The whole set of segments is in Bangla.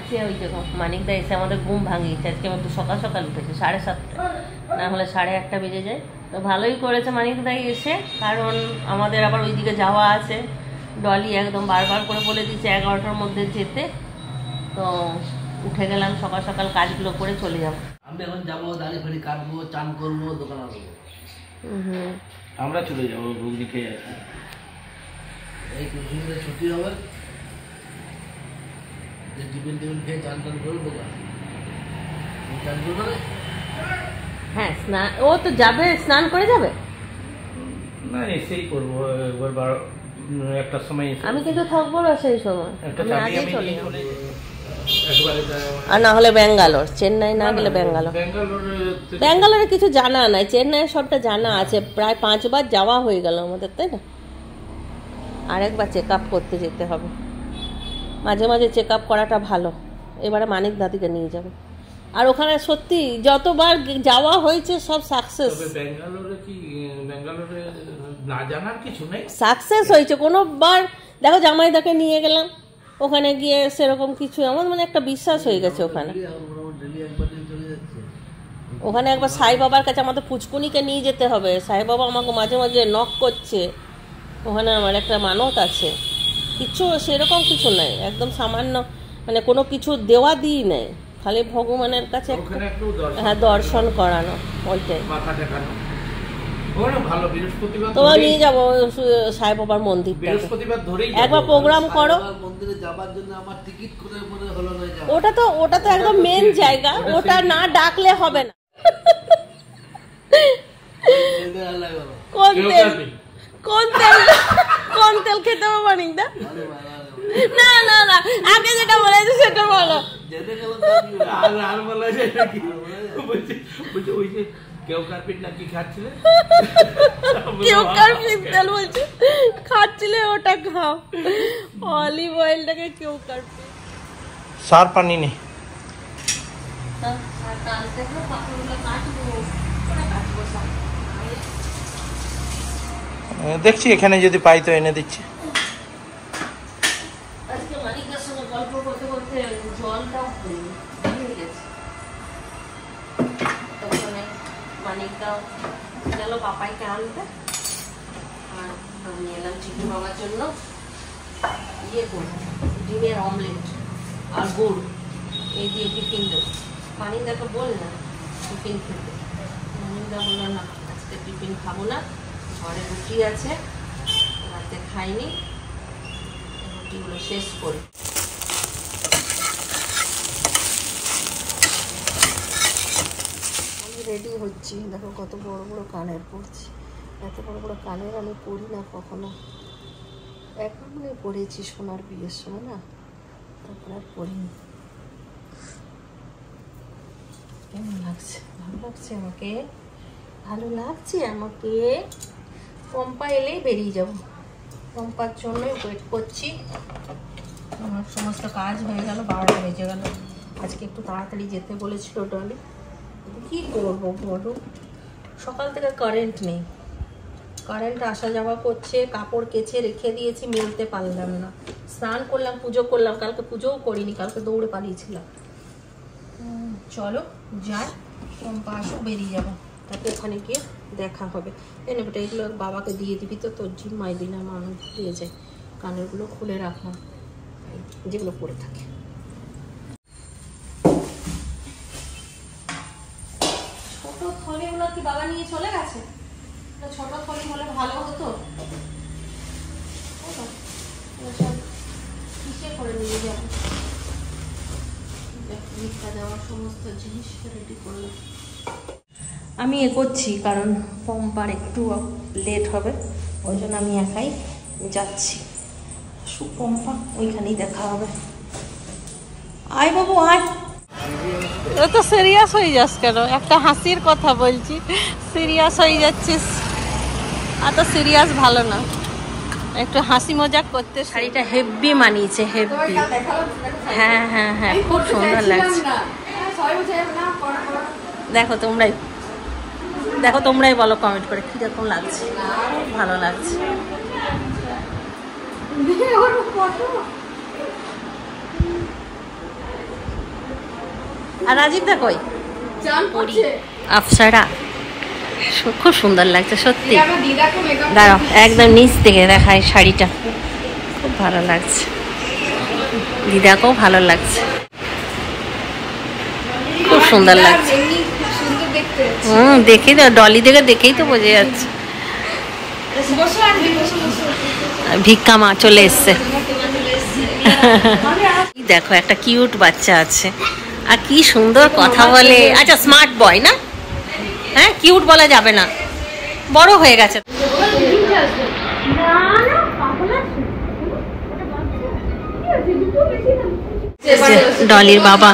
হাঁটছি, ওই যে মানিকদা এসে আমাদের ঘুম ভাঙিয়েছে। আজকে একটু সকাল সকাল উঠেছে, 7:30, না হলে 8:30 বেজে যায়। তো ভালোই করেছে মানিকদাই এসে, কারণ আমাদের আবার ওইদিকে যাওয়া আছে। ডলি একদম বারবার করে বলে দিচ্ছে 11টার মধ্যে যেতে। তো উঠে গেলাম সকাল সকাল, কাজগুলো করে চলে যাবো। আমি এখন যাবো, দাড়ি ফাড়ি কাটবো, চান করবো, দোকান আসবো। আমরা চলে যাবো ঘুগনি খেয়ে আসি। এই ঘুগনিতে ছুটি হবে, টিফিন খেয়ে চান টান করে দোকান। চান করবো না? হ্যাঁ, স্নান ও তো যাবে, স্নান করে যাবে না, এসেই করবো একটার সময়। আমি কিন্তু থাকবো না সেই সময়, আমি আগে চলে যাবো। আর না হলে ব্যাঙ্গালোর, চেন্নাই না গেলে ব্যাঙ্গালোর। ব্যাঙ্গালোরে কিছু জানা নাই, চেন্নাই সবটা জানা আছে। প্রায় 5 বার যাওয়া হয়ে গেল আমাদের, তাই না? আরেকবার চেক আপ করতে যেতে হবে, মাঝে মাঝে চেক আপ করাটা ভালো। এবারে মানিক দাদিকে নিয়ে যাবে। আর ওখানে সত্যি যতবার যাওয়া হয়েছে সব সাকসেস। ব্যাঙ্গালোরে কি, ব্যাঙ্গালোরে না জানার কিছু নেই, সাকসেস হয়েছে। কোনোবার দেখো জামাইদাকে নিয়ে গেলাম, ওখানে গিয়ে সেরকম কিছু আমার মানে একটা বিশ্বাস হয়ে গেছে ওখানে। ওখানে একবার সাই বাবার কাছে আমাদের পুচকুনিকে নিয়ে যেতে হবে। সাই বাবা আমাকে মাঝে মাঝে নক করছে, ওখানে আমার একটা মানত আছে। কিছু সেরকম কিছু নেই, একদম সামান্য, মানে কোনো কিছু দেওয়া দিই নেই, খালি ভগবানের কাছে হ্যাঁ দর্শন করানো, ওইটাই। তোমার নিয়ে যাবো সাই বাবার মন্দিরটা, একবার প্রোগ্রাম করো। ওটা তো একদম মেন জায়গা, ওটা না ডাকলে হবে না। কোন তেল খেতে হবে মানিকদা? না না না, আগে যেটা বলেছে সেটা বলো। খাচ্ছিলে ওটা খাও, অলিভ অয়েলটাকে কেউ কাটবে। সার পানি নেই, দেখছি এখানে যদি পাই তো এনে দিচ্ছি। আজকে মানিকদার সঙ্গে গল্প করতে করতে জলটাও হয়ে গেছে। তখন মানিকদাও গেল পাপাইকে আনতে, আর আমি এলাম চিকেন বাবার জন্য ইয়ে করবো, ডিমের অমলেট আর গুড় এই দিয়ে টিফিন দেবো। মানিকদাকে বল না টিফিন খেতে। মানিকদা বললো না আজকে টিফিন খাবো না, ঘরে রুটি আছে, রাতে খাইনি, রুটিগুলো শেষ করি। আমি রেডি হচ্ছি, দেখো কত বড় বড় কানের পরছি। এত বড় বড় কানের আমি পরি না কখনো, একবার মনে পরেছি সোনার বিয়ের সময়, না তারপর আর পরিনি। কেমন লাগছে? ভালো লাগছে আমাকে, ভালো লাগছে আমাকে। পম্পা এলেই বেরিয়ে যাব, পম্পার জন্যই ওয়েট করছি। আমার সমস্ত কাজ হয়ে গেল, 12টা বেজে গেল। আজকে একটু তাড়াতাড়ি যেতে বলেছিল ডলি, কি করবো বলো, সকাল থেকে কারেন্ট নেই, কারেন্ট আসা যাওয়া করছে। কাপড় কেচে রেখে দিয়েছি, মেলতে পারলাম না। স্নান করলাম, পুজো করলাম, কালকে পুজোও করিনি, কালকে দৌড়ে পালিয়েছিলাম। চলো যাই, পম্পা আসো, বেরিয়ে যাবো, তাকে ওখানে গিয়ে দেখা হবে। এই নেবে এগুলো বাবাকে দিয়ে দিবি তো, তোর জিম্মায় দিলাম, আমি দিয়ে যাই। কানেরগুলো খুলে রাখলাম, যেগুলো পরে থাকে। ছোট থলিগুলো কি বাবা নিয়ে চলে গেছে? ছোট থলি হলে ভালো হতো, কিসে করে নিয়ে যাবো? ভিক্ষা দেওয়ার সমস্ত জিনিস রেডি করলাম। আমি করছি কারণ পম্পার একটু লেট হবে, ওই জন্য আমি একাই যাচ্ছি। সুপম্পা ওইখানেই দেখা হবে। আয় বাবু আয়। তো সিরিয়াস হয়ে যাস কেন? একটা হাসির কথা বলছি, সিরিয়াস হয়ে যাচ্ছিস। আর তো সিরিয়াস ভালো না, একটু হাসি মজাক করতে। শাড়িটা হেভি মানিয়েছে, হেভি। হ্যাঁ হ্যাঁ হ্যাঁ, খুব সুন্দর লাগছে। দেখো তোমরাই বলো কমেন্ট করে কিরকম লাগছে। ভালো লাগছে। আর রাজীব দা কই? আফসারা খুব সুন্দর লাগছে সত্যি। দাঁড়াও একদম নিচ থেকে দেখায় শাড়িটা, খুব ভালো লাগছে, দিদাকেও ভালো লাগছে, খুব সুন্দর লাগছে। দেখেই তো, ডলি থেকে দেখেই তো বোঝা যাচ্ছে। ভিক্ষা মা চলে এসছে। দেখো একটা কিউট বাচ্চা আছে, আর কি সুন্দর কথা বলে। আচ্ছা স্মার্ট বয় না? হ্যাঁ, কিউট বলা যাবে না, বড় হয়ে গেছে। ডলির বাবা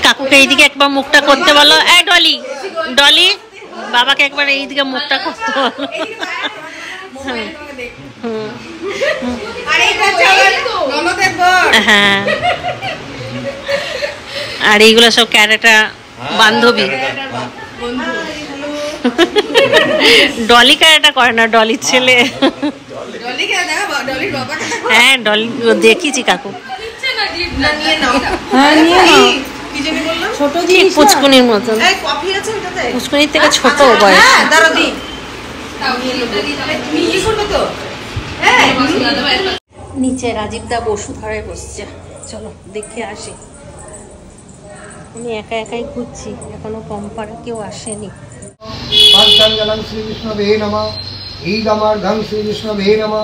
কাকুকে এইদিকে একবার মুখটা করতে বলো। এই ডলি, ডলি বাবাকে একবার এইদিকে মুখটা করতে বলো। হ্যাঁ, আর এইগুলো সব ক্যারেটা বান্ধবী। ডলি ক্যারেটা করে না, ডলির ছেলে। হ্যাঁ ডলি দেখেছি কাকু। পুচকুনির মতন, পুচকুনির থেকে ছোট বয়স। নিচে রাজীব দা বসুধারায় বসছে, চলো দেখে আসি। আমি একা একাই ঘুরছি, এখনো পম্পার কেউ আসেনি। पंचजलं श्रीविष्णवे नमः, ईदमर्घं श्रीविष्णवे नमः,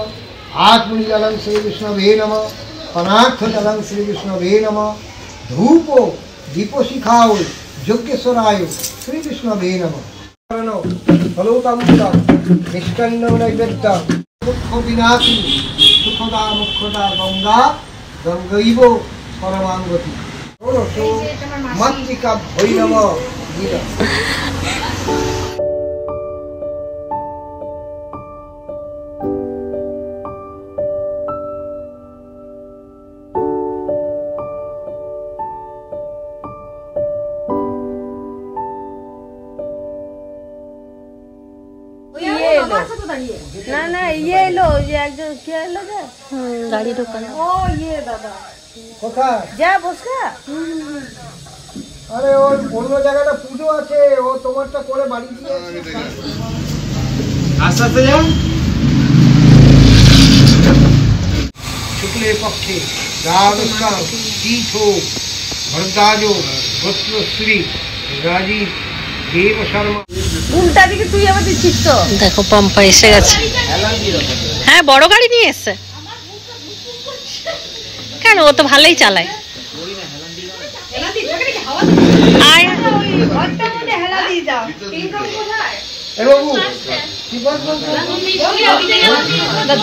आत्मनिजलं श्रीविष्णवे नमः, पनार्थजलं श्रीविष्णवे नमः, धूपो दीपशिखाओ यज्ञेश्वराय श्रीविष्णवे नमः। फलोतामुक्तं निष्कण्डं नैवेद्यं दुःखविनाशिनी सुखदा मुक्षदा गंगा गंगैव परमांगति षोडशो मातृका भैरव गीता। না না ইয়ে এলো, যে একজন কে এলো যে গাড়ি ঢোকানো। ও ইয়ে দাদা কোথায় যা বসকা। আরে ওর অন্য জায়গাটা পুজো আছে, ও তোমারটা করে বাড়ি দিয়ে আস্তে আস্তে যাও। শুক্লের পক্ষে দ্বাদশাং তীর্থো ভরদ্বাজো গোত্রশ্রী রাজীব দেব শর্মা। উল্টা দিকে তুই আবার দিচ্ছিস তো। দেখো পম্পা এসে গেছে। হ্যাঁ বড় গাড়ি নিয়ে এসছে কেন? ও তো ভালোই চালায়।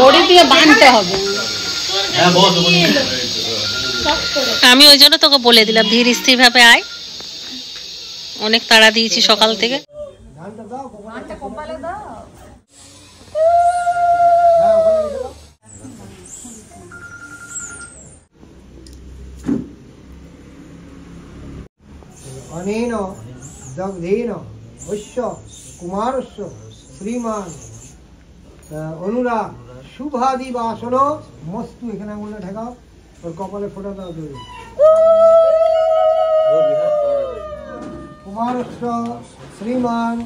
দড়ি দিয়ে বাঁধতে হবে। আমি ওই জন্য তোকে বলে দিলাম ধীর স্থির ভাবে আয়, অনেক তাড়া দিয়েছি সকাল থেকে। अनेन दग्धेन वश्य कुमारस्य श्रीमान अनुराग शुभादि वासन मस्तु। এখানে আঙুলটা ঠেকাও, ওর কপালে ফোঁটা দাও দই। কুমারस्य श्रीमान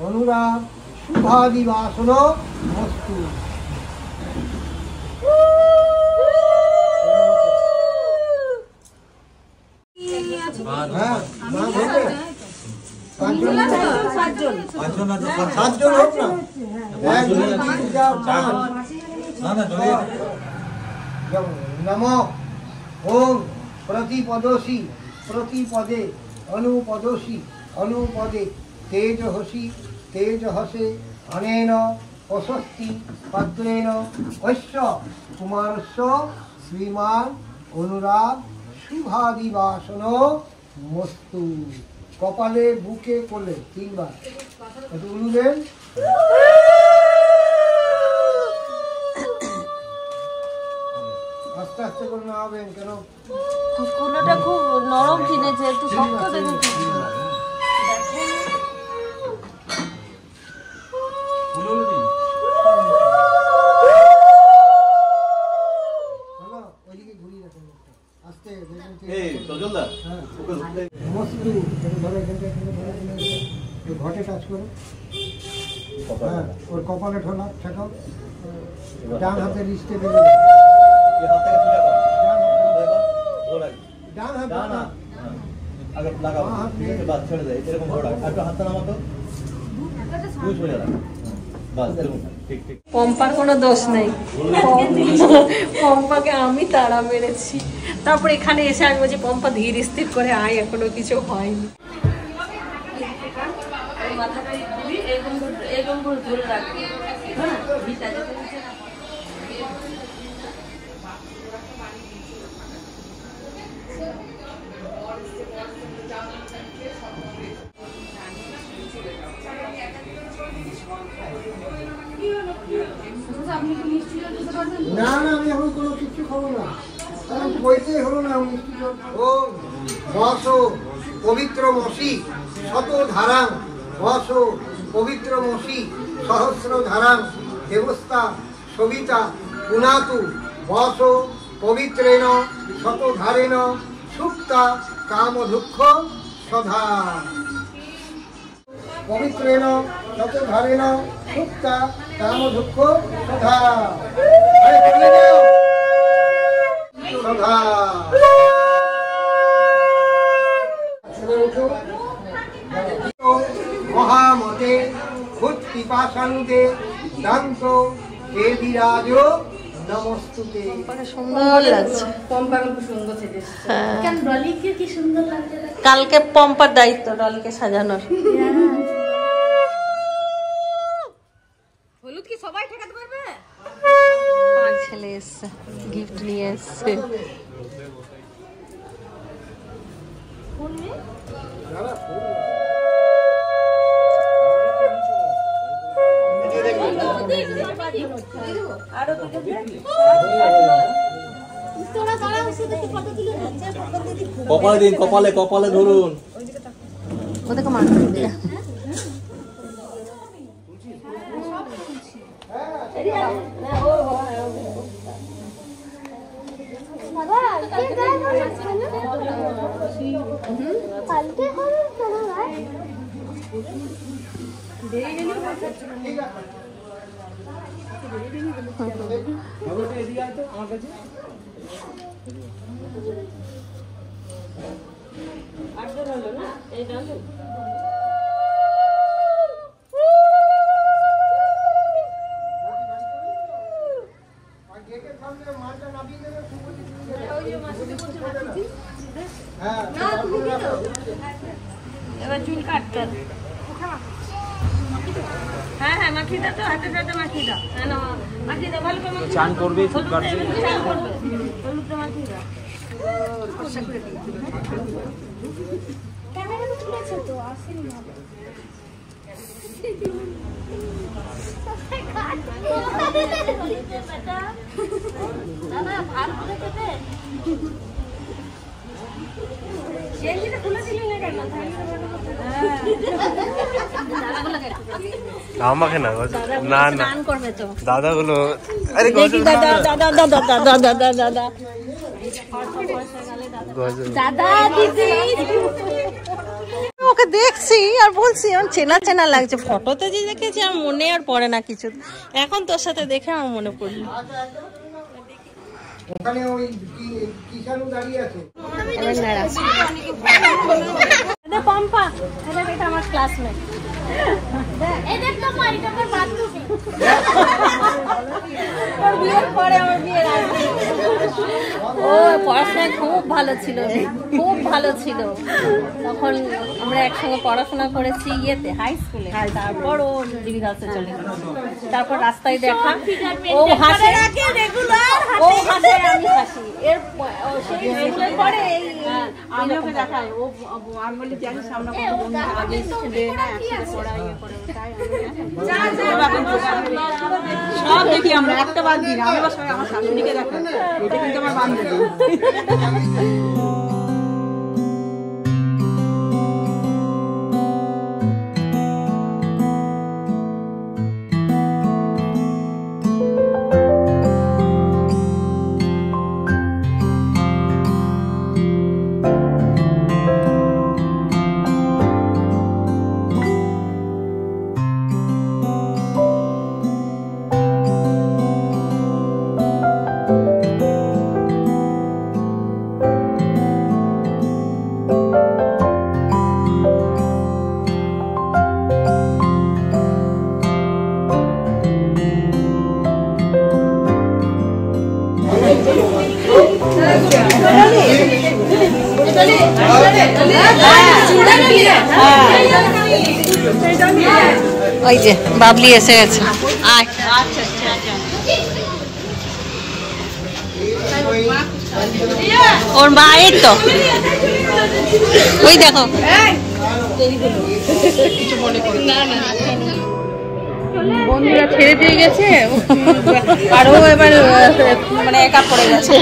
अनुराग शुभादि वासन मस्तु। नमो ओम प्रतिपदोषी प्रतिपदे अनुपदोषी अनुपदे तेजहसि तेजहसे अनेन प्रशस्ति पत्रेण वश्य कुमारस्य श्रीमान अनुराग शुभादि वासन मस्तु। कपाले बुके कोले 3 বার একটু উলু দেন। আস্তে আস্তে করে নামাবেন, কেন কুলোটা খুব নরম কিনেছে, একটু শক্ত দেখেছি। ওইদিকে ঘুরিয়ে রাখেন। হ্যাঁ, ওর কপালে ঠোলা ঠেকাও, ডান হাতে রিস্টে বেঁধে ডান হাত আগে লাগাও, ঠিক আছে, বাস ছেড়ে দেয়, এরকম ঘোরা, একটু হাতটা নামাতো, দুই সোজা রাখো, বাস এরকম, ঠিক ঠিক। পম্পার কোনো দোষ নেই, পম্পাকে আমি তাড়া মেরেছি। তারপর এখানে এসে আমি বলছি পম্পা ধীর স্থির করে আয়, এখনো কিছু হয়নি। না না, আমি এখন কোনো কিছু খাবো না, কারণ কইতেই হলো না মিষ্টি জল। ও বস পবিত্র মসি শত ধারাং, বস পবিত্র মসি সহস্র ধারাং, দেবস্তা সবিতা পুনাতু, বস পবিত্রেণ শত ধারেণ, সুক্তা কাম দুঃখ সধা। পবিত্রেণ শত ধারেণ, সুক্তা কাম দুঃখ সধা। আরে বলে দাও সধা। মহামতে খুদ পিপাসানুদে দান্ত হে বিরাজ নমস্তুতে। সুন্দর লাগছে, হ্যাঁ। কালকে পম্পার দায়িত্ব ডলিকে সাজানোর। হলুদ কি সবাই ঠেকাতে পারবে? আমার ছেলে এসছে, গিফট নিয়ে এসছে। কপালে দিন, কপালে কপালে ধরুন। ওদেরকে মাথা দিয়ে এবার চুল কাটতে হবে। হ্যাঁ হ্যাঁ, মাখিয়ে দাও তো, হাতে হাতে মাখিয়ে দাও। হ্যাঁ না, মাখিয়ে দাও, ভালো করে চান করবে, চুল কাটবে, চান করবে, হলুদটা মাখিয়ে দাও। ফর্সা করে দিই। ক্যামেরা তুলেছে তো, আসেনি না। দাদা ভাত করে দেবে? সেটা খুলে দিলি না কেন? আমাকে না না না করবে তো দাদাগুলো, আরে দাদা দাদা দাদা দাদা দাদা দাদা দাদা দিদি, ওকে দেখছি আর বলছি আমার চেনা চেনা লাগছে। ফটোতে যে দেখেছি আমার মনে আর পড়ে না কিছু, এখন তোর সাথে দেখে আমার মনে পড়লো। ওখানে ওই কিষানু দাঁড়িয়ে আছে। পম্পা, এটা আমার ক্লাসমেট। বিয়ের পরে আমার বিয়ের আগে ও পড়াশোনায় খুব ভালো ছিল, খুব ভালো ছিল। তখন আমরা একসঙ্গে পড়াশোনা করেছি ইয়েতে, হাই স্কুলে। তারপর ও ডিবি গার্লসে চলে গেল। তারপর রাস্তায় দেখা, ও হাসে, ও হাসে, আমি হাসি। এর সেই স্কুলের পরে আমি ওকে দেখাই, ও আঙ্গুলি জানি সামনে আগে ছেলে একসাথে পড়া ইয়ে করে সব দেখি আমরা, একটা বাদ দিই না। আমি আমার শাশুড়িকে দেখাই, এটা কিন্তু আমার বান্ধবী। ওই যে বাবলি এসে গেছে। আয় ওর মায়ের তো ওই দেখো বন্ধুরা ছেড়ে দিয়ে গেছে আর ও এবার মানে একা পড়ে গেছে।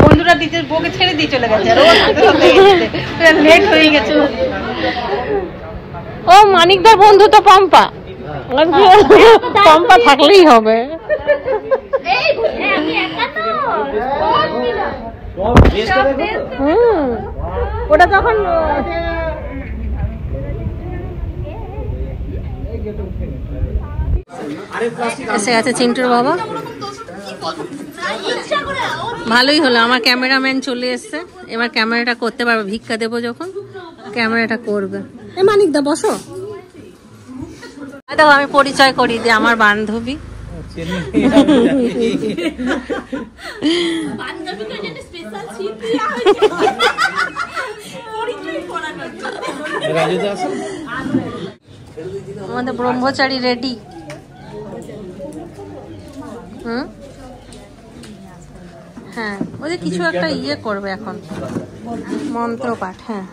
বন্ধুরা নিজের বউকে ছেড়ে দিয়ে চলে গেছে আর ও লেট হয়ে গেছে। ও মানিকদার বন্ধু তো পম্পা, পম্পা থাকলেই হবে। ওটা তখন এসে গেছে চিন্টুর বাবা। ভালোই হলো, আমার ক্যামেরাম্যান চলে এসছে, এবার ক্যামেরাটা করতে পারবে। ভিক্ষা দেবো যখন ক্যামেরাটা করবে। এ মানিকদা বসো, দেখো আমি পরিচয় করি দিই, আমার বান্ধবী। আমাদের ব্রহ্মচারী রেডি। হ্যাঁ ওই যে কিছু একটা ইয়ে করবে এখন, মন্ত্র পাঠ। হ্যাঁ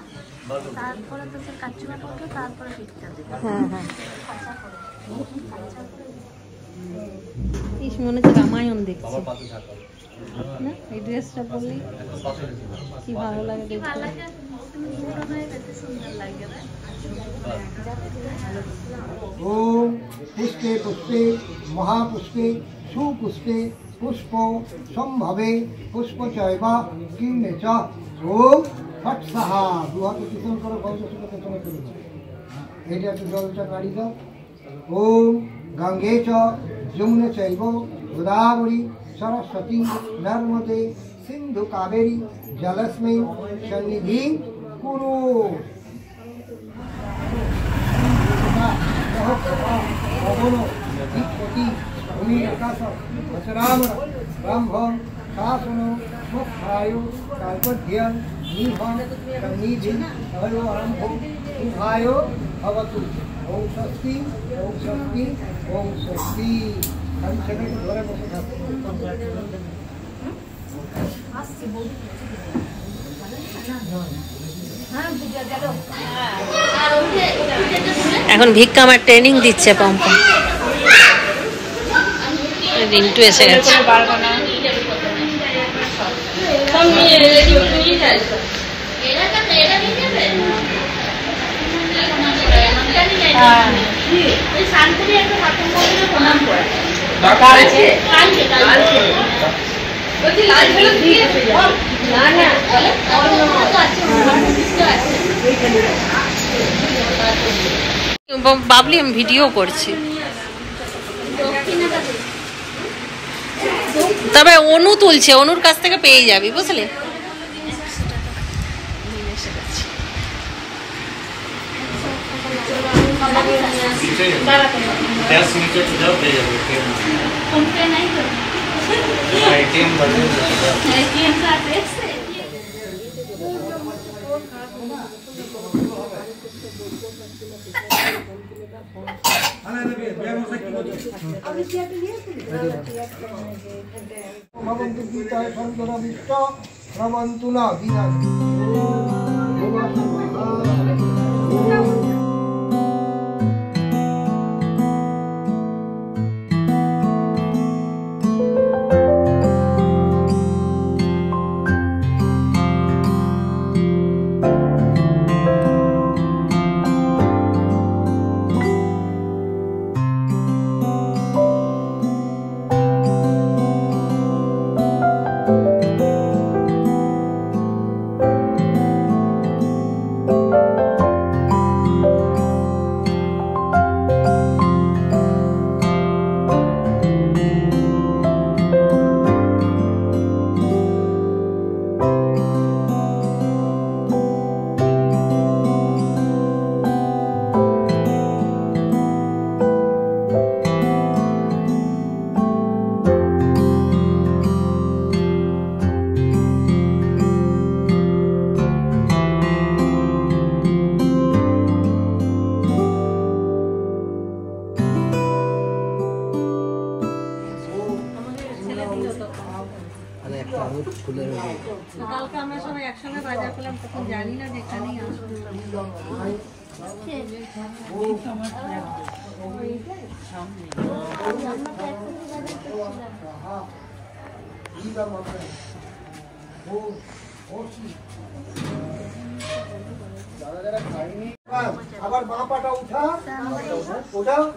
হ্যাঁ হ্যাঁ মনে হচ্ছে রামায়ণ দেখছি না, এই ড্রেসটা পরলেই কি ভালো লাগে দেখতে। ওম পুষ্পে পুষ্পে মহাপুষ্পে সুপুষ্পে পুষ্প সম্ভবে পুষ্প চৈবা কিন্নে চ ওম ফট সাহা। দু হাতে পিছন করে পঞ্চশীলকে পেছনে তুলে দাও। এটা একটু জলটা নাড়ি দাও। ওম গঙ্গে চ যমুনে চৈব গোদাবরী সরস্বতী নর্মদে সিন্ধু কাবেরী জলস্মিন সন্নিধি কুরু। পবন বিপতি ভূমি আকাশ রাম ব্রহ্ম শাসন মুখায়ু কাল্পধ্যন নিহন সন্নিধি হলো আরম্ভ শুভায় ভবতু। ওম স্বস্তি ওম স্বস্তি ওম স্বস্তি। আমি ছেলেকে ধরে বসে থাকবো। এখন ভিক্ষা আমার ট্রেনিং দিচ্ছে পম্পা। রিন্টু এসে গেছে। বাবলি আমি ভিডিও করছি, তবে অনু তুলছে, অনুর কাছ থেকে পেয়ে যাবি বুঝলে। ভবন্তু গীতায় সন্তরবিষ্ট প্রবন্তু না গীতা। কালকে আমরা সবাই একসঙ্গে বাজার করলাম, তখন জানি না যে এখানেই আসবে। আবার বাঁ পাটা উঠাও,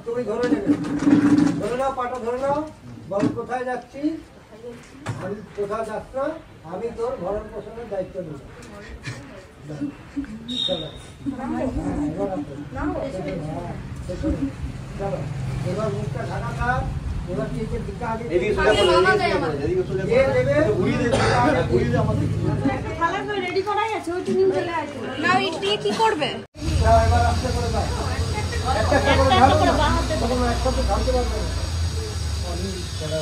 তুমি ধরে নেবে, ধরে নাও, পাটা ধরে নাও। বল কোথায় যাচ্ছি? আমি কোথাও যাস না, আমি তোর ভরণ পোষণের দায়িত্ব নেব। এবার মুখটা ঢাকা থাক, এবার চেকের দিকে আগে কি করবে? এবার আস্তে করে দাও, একটা করে ঢালতে পারবে।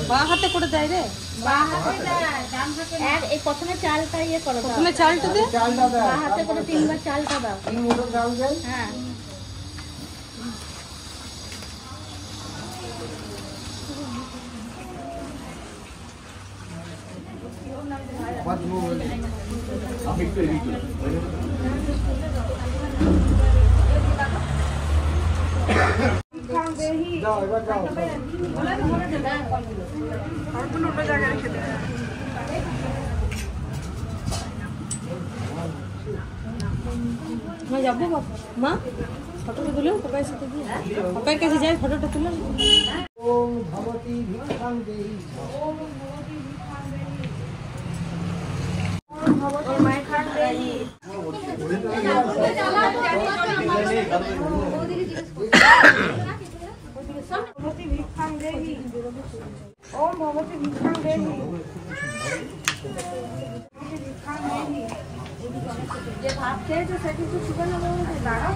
বাঁ হাতে করে দেয় রে, এই প্রথমে চালটা ইয়ে করো, প্রথমে চালটা দে, চালটা দাও, বাঁ হাতে করে 3 বার চালটা দাও। 3 মুঠো চাল দেয়। হ্যাঁ যাও, এবার যাও। যাবো মা, ফটোটা তুলে পাপাইয়ের সাথে দিয়ে, পাপাইয়ের কাছে যাই, ফটোটা তুলে। ওম ভগবতী ভিক্ষাং দেহি। যে ভাত খেয়েছে সেটি তো শুভ না দাঁড়াও।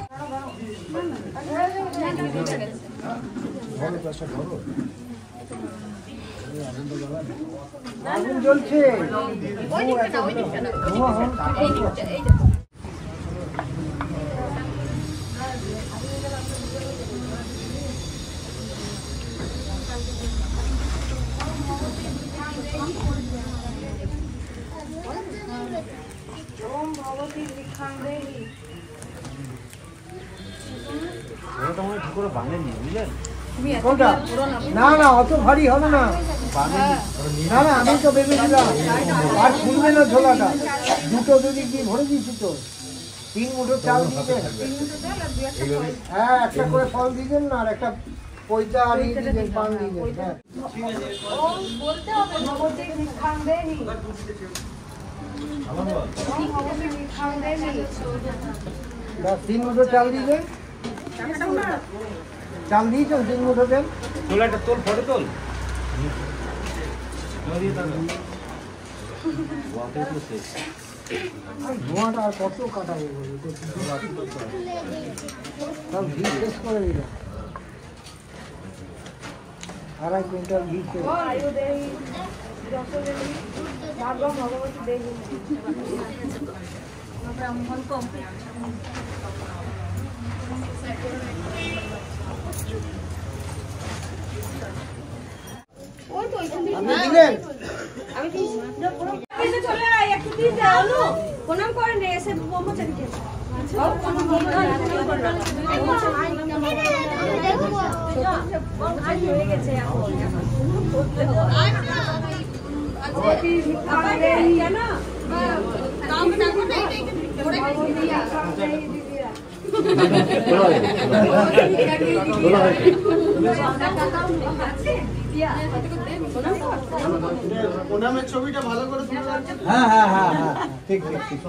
আগুন জ্বলছে। কোনটা? না না, অত ভারী হবে না। না না, আমি তো ভেবেছিলাম আর খুলবে না ঝোলাটা। দুটো দুদিক দিয়ে ভরে দিয়েছি তো। 3 মুঠো চাল দিবেন, হ্যাঁ, একটা করে ফল দিবেন না, আর একটা পয়সা আর দিবেন, পান দিবেন। হ্যাঁ, 3 মুঠো চাল দিবেন। চাল দিয়েছেন, 3 মুঠো দেন। ধোঁয়াটা আর কত কাটাবো বলো, সব ঘি শেষ করে দিল। 2.5 কুইন্টাল ঘি শেষ। আপনি দিলেন? চলে আয়, একটু দিয়ে দাও। প্রণাম করেন রে, এসে ব্রহ্মচারীকে। হয়ে গেছে হ্যাঁ হ্যাঁ হ্যাঁ হ্যাঁ, ঠিক ঠিক ঠিক।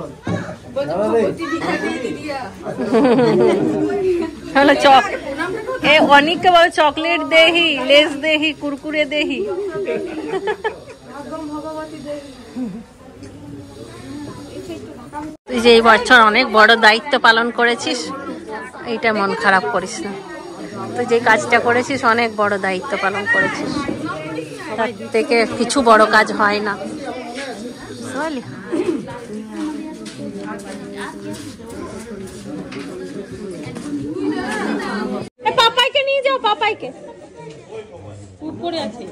হলো চক, এ অনেককে বলে চকলেট দেহি, লেস দেহি, কুরকুরে দেহি। তুই যে এই বছর অনেক বড় দায়িত্ব পালন করেছিস, এইটা মন খারাপ করিস না। তুই যে কাজটা করেছিস অনেক বড় দায়িত্ব পালন করেছিস, তার থেকে কিছু বড় কাজ হয় না, বুঝলি? পাপাইকে নিয়ে যাও, পাপাইকে। উপরে আছে।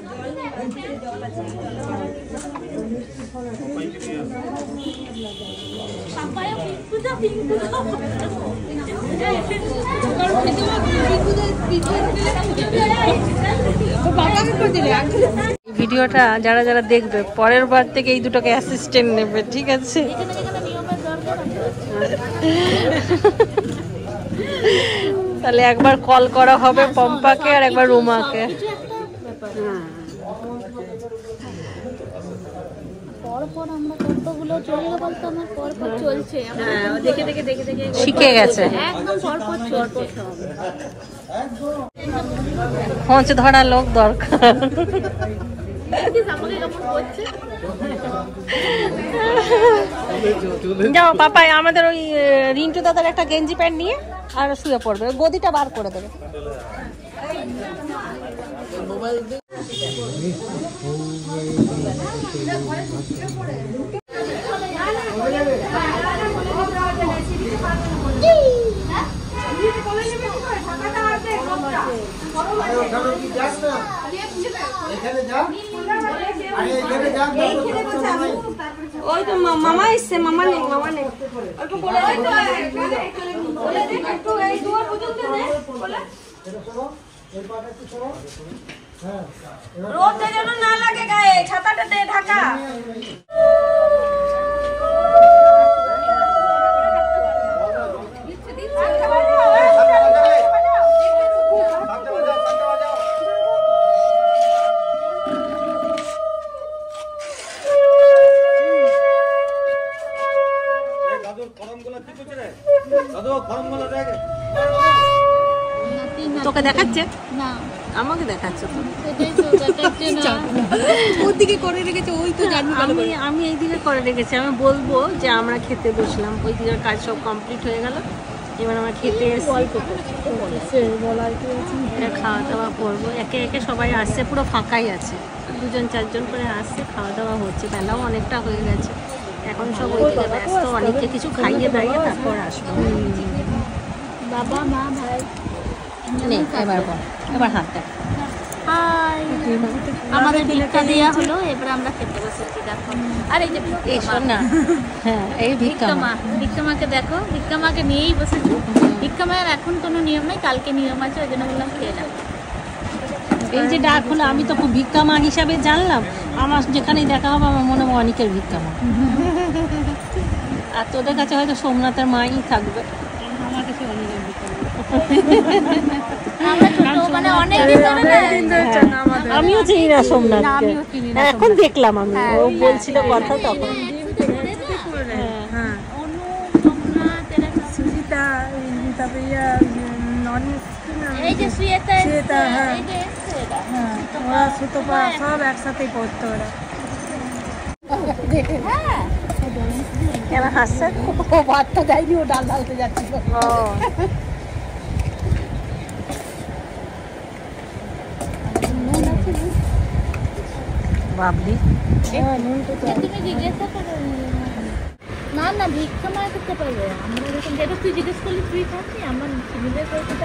ভিডিওটা যারা যারা দেখবে পরের বার থেকে এই দুটোকে অ্যাসিস্ট্যান্ট নেবে, ঠিক আছে? তাহলে একবার কল করা হবে পম্পাকে আর একবার রুমাকে। শিখে গেছে, খোঁজ ধরা লোক দরকার। যাও পাপাই, আমাদের ওই রিন্টু দাদার একটা গেঞ্জি প্যান্ট নিয়ে আর শুয়ে পড়বে, গদিটা বার করে দেবে। ওই তো মামা এসছে, মামা নেই, মামা নেই। রোদ যেন না লাগে গায়ে, ছাতাটা দে ঢাকা। তোকে দেখাচ্ছে না, আমাকে দেখাচ্ছে তো। ওর দিকে করে রেখেছে, ওই তো জানি। আমি এই দিকে করে রেখেছি। আমি বলবো যে আমরা খেতে বসলাম, ওই দিকের কাজ সব কমপ্লিট হয়ে গেল, এবার আমরা খেতে খাওয়া দাওয়া করবো। একে একে সবাই আসছে, পুরো ফাঁকাই আছে, 2জন 4জন করে আসছে, খাওয়া দাওয়া হচ্ছে। বেলাও অনেকটা হয়ে গেছে, এখন সব ওই দিকে ব্যস্ত। অনেককে কিছু খাইয়ে দাইয়ে তারপর আসবো। বাবা মা ভাই এবার হাত দেখ। আমাদের ভিক্ষা দেওয়া হলো, এবার আমরা খেতে বসেছি। দেখো, আর এই যে না, হ্যাঁ এই ভিক্ষা মাকে দেখো, ভিক্ষা মাকে নিয়েই বসেছি। ভিক্ষা মায়ের এখন কোনো নিয়ম নেই, কালকে নিয়ম আছে, ওই জন্য বললাম খেয়ে যাবো। এই যে ডাক হলো, আমি তো ভিক্ষা মা হিসাবে জানলাম। আমার যেখানেই দেখা হবে আমার মনে হয় অনেকের ভিক্ষা মা। আর তোদের কাছে হয়তো সোমনাথের মাই থাকবে। আমার কাছে অনেকের ভিক্ষা মা। আমিও চিনি না সোমনাথকে, এখন দেখলাম। আমি ও বলছিল কথা তখন। সব একসাথেই পড়তো ওরা। কেন হাসছে? ও ভাতটা দেয়নি, ও ডাল ঢালতে যাচ্ছিল। বাবলি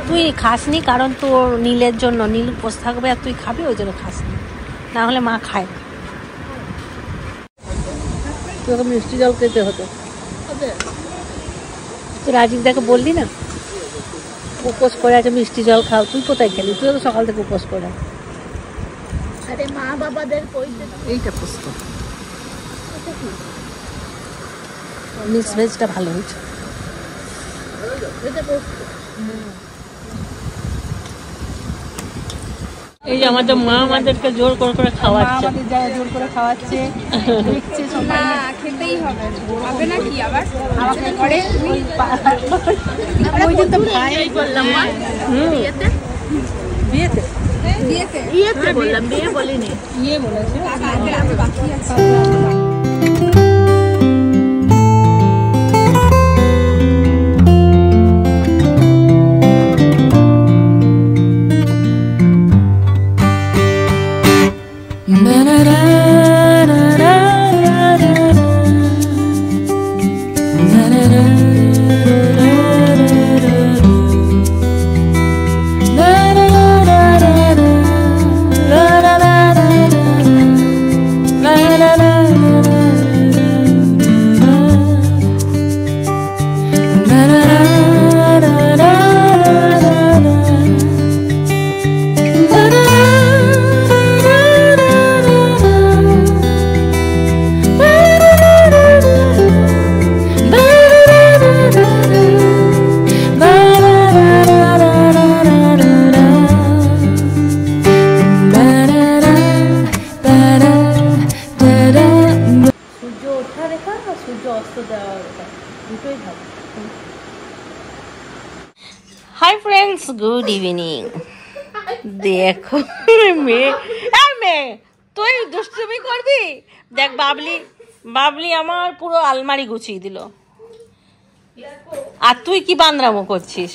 তুই খাসনি, কারণ তোর নীলের জন্য, নীল উপোস থাকবে আর তুই খাবি, ওই জন্য খাসনি। না হলে মা খায়। তোকে মিষ্টি জল খেতে হতো। তুই রাজীবদাকে বললি না উপোস করে আছে, মিষ্টি জল খাও। তুই কোথায় খেলি? তুই তো সকাল থেকে উপোস করে। আরে মা বাবাদের এইটা পোস্ত, মিক্স ভেজটা ভালো হয়েছে। এই যে আমাদের মা আমাদেরকে জোর করে খাওয়াচ্ছে, জোর করে খাওয়াচ্ছে। খেতেই হবে, হবে না কি আবার আমাকে করে ওই দিন তো ভাই বললাম মা বিয়েতে বিয়েতে বিয়েতে বিয়েতে বললাম, বিয়ে বলিনি, ইয়ে বলেছে। বাকি আছে। La la la la la la la la অস্ত্র দেওয়া দুটোই ভালো। Hi friends, good evening. দেখো মেয়ে, মেয়ে তুই দুষ্টুমি করবি? দেখ বাবলি আমার পুরো আলমারি গুছিয়ে দিল, আর তুই কি বান্দরামো করছিস?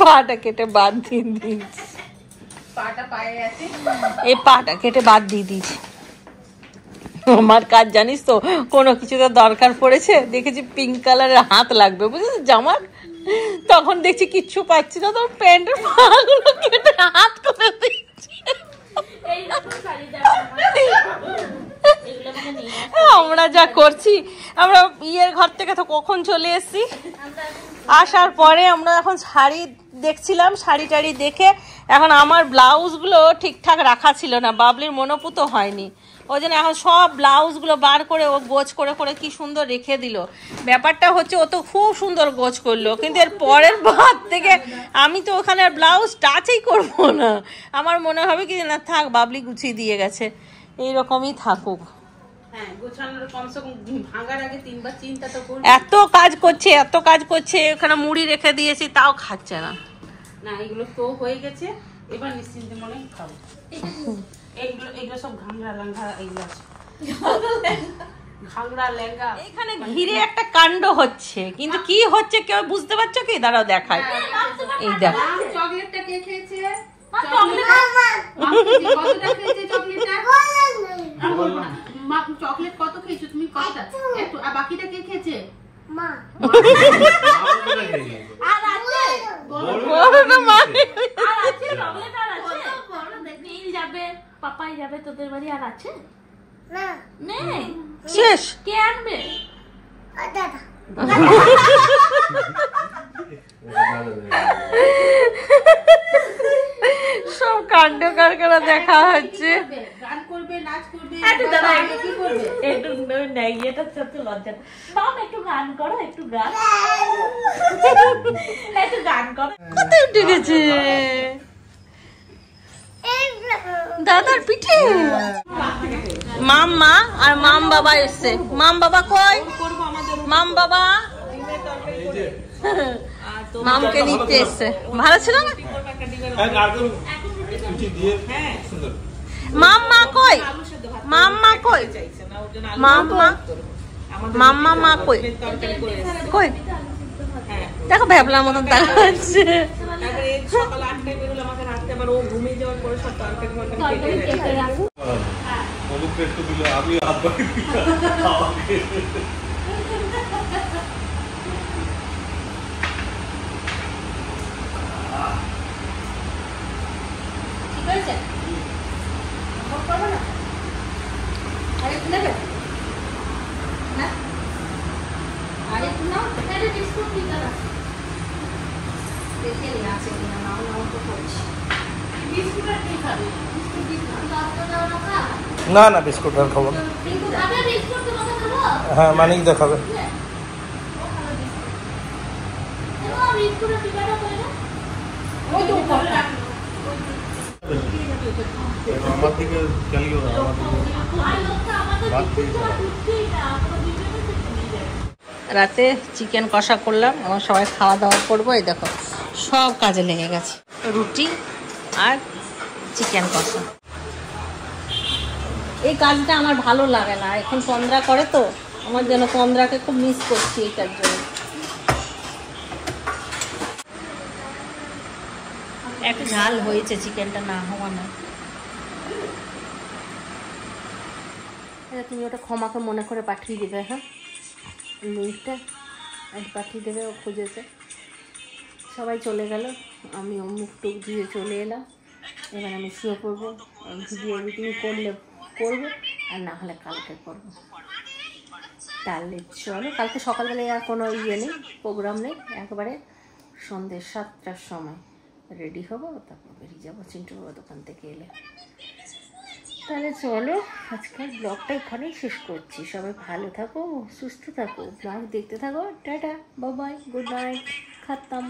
পাটা কেটে বাদ দিয়ে দিস, এই পাটা কেটে বাদ দিয়ে দিস। আমার কাজ জানিস তো, কোনো কিছুতে দরকার পড়েছে, দেখেছি পিঙ্ক কালারের হাত লাগবে বুঝেছিস জামার, তখন দেখছি কিচ্ছু পাচ্ছি না, তোর প্যান্টের পাগুলো কেটে হাত করে দিচ্ছে। আমরা যা করছি, আমরা বিয়ের ঘর থেকে তো কখন চলে এসেছি, আসার পরে আমরা এখন শাড়ি দেখছিলাম, শাড়ি টাড়ি দেখে এখন আমার ব্লাউজগুলো ঠিকঠাক রাখা ছিল না, বাবলির মনোপুত হয়নি, ওই জন্য এখন সব ব্লাউজগুলো বার করে ও গোছ করে করে কি সুন্দর রেখে দিল। ব্যাপারটা হচ্ছে ও তো খুব সুন্দর গোছ করলো, কিন্তু এর পরের বার থেকে আমি তো ওখানে ব্লাউজ টাচই করবো না, আমার মনে হবে কি না থাক বাবলি গুছিয়ে দিয়ে গেছে, এইরকমই থাকুক। এত কাজ করছে, ওখানে মুড়ি রেখে দিয়েছি তাও খাচ্ছে না। না এগুলো তো হয়ে গেছে, এবার নিশ্চিন্তে মনে খাবো। এগুলো সব ঘাংরা লেঙ্গা, এগুলো আছে ঘাংরা লেঙ্গা। এখানে ঘিরে একটা কাণ্ড হচ্ছে, কিন্তু কি হচ্ছে কেউ বুঝতে পারছো কি? দাঁড়াও দেখায়, এই দেখ চকলেটটা কে খেয়েছে? চকলেট কত খেয়েছো তুমি? কতটা? একটু। আর বাকিটা কে খেয়েছে? মা। আর আছে বড়টা মা, আর আছে চকলেট, আর আছে বড় দেখেই যাবে, পাপাই যাবে তোদের বাড়ি, আর আছে না? নেই, শেষ। কে আনবে? দাদা। সব কাণ্ড কারখানা দেখা হচ্ছে। গান করবে, নাচ করবে, কি করবে? একটু নাই, এটা সত্যি লজ্জা। মাম একটু গান করো, একটু গান করো। কোথায় উঠে গেছে দাদার পিঠে? মাম্মা আর মাম বাবা এসছে। মাম বাবা কই? মাম বাবা মামকে নিতে এসছে। ভালো ছিল না? মাম্মা কই? মাম্মা কই? মাম্মা মা কই? কই দেখো ভ্যাবলার মতন তাকাচ্ছে। না না বিস্কুট আর খাবো না। হ্যাঁ মানিক দেখাবে। আমার দিকে চালিও না, রাতে চিকেন কষা করলাম, আমরা সবাই খাওয়া দাওয়া করবো। এই দেখো সব কাজে লেগে গেছে, রুটি আর চিকেন কষা। এই কাজটা আমার ভালো লাগে না, এখন তন্দ্রা করে তো, আমার যেন তন্দ্রাকে খুব মিস করছি এটার জন্য। একটু ঝাল হয়েছে, চিকেনটা না হওয়া না। তুমি ওটা ক্ষমাকে মনে করে পাঠিয়ে দেবে, হ্যাঁ লিঙ্কটা পাঠিয়ে দেবে, ও খুঁজেছে। সবাই চলে গেল, আমি মুখ টুক দিয়ে চলে এলাম। এবার আমি শুয়ে পড়বো, ভিডিও এডিটিং করলে করবো, আর না হলে কালকে করবো। তাহলে চলো, কালকে সকালবেলায় আর কোনো ইয়ে নেই, প্রোগ্রাম নেই, একবারে সন্ধ্যে 7টার সময় রেডি হবো, তারপর বেরিয়ে যাবো চিন্টুর দোকান থেকে এলে। তাহলে চলো, আজকের ব্লগটা এখানেই শেষ করছি। সবাই ভালো থাকো, সুস্থ থাকো, ব্লগ দেখতে থাকো। Tata, bye bye, good night, খাতাম।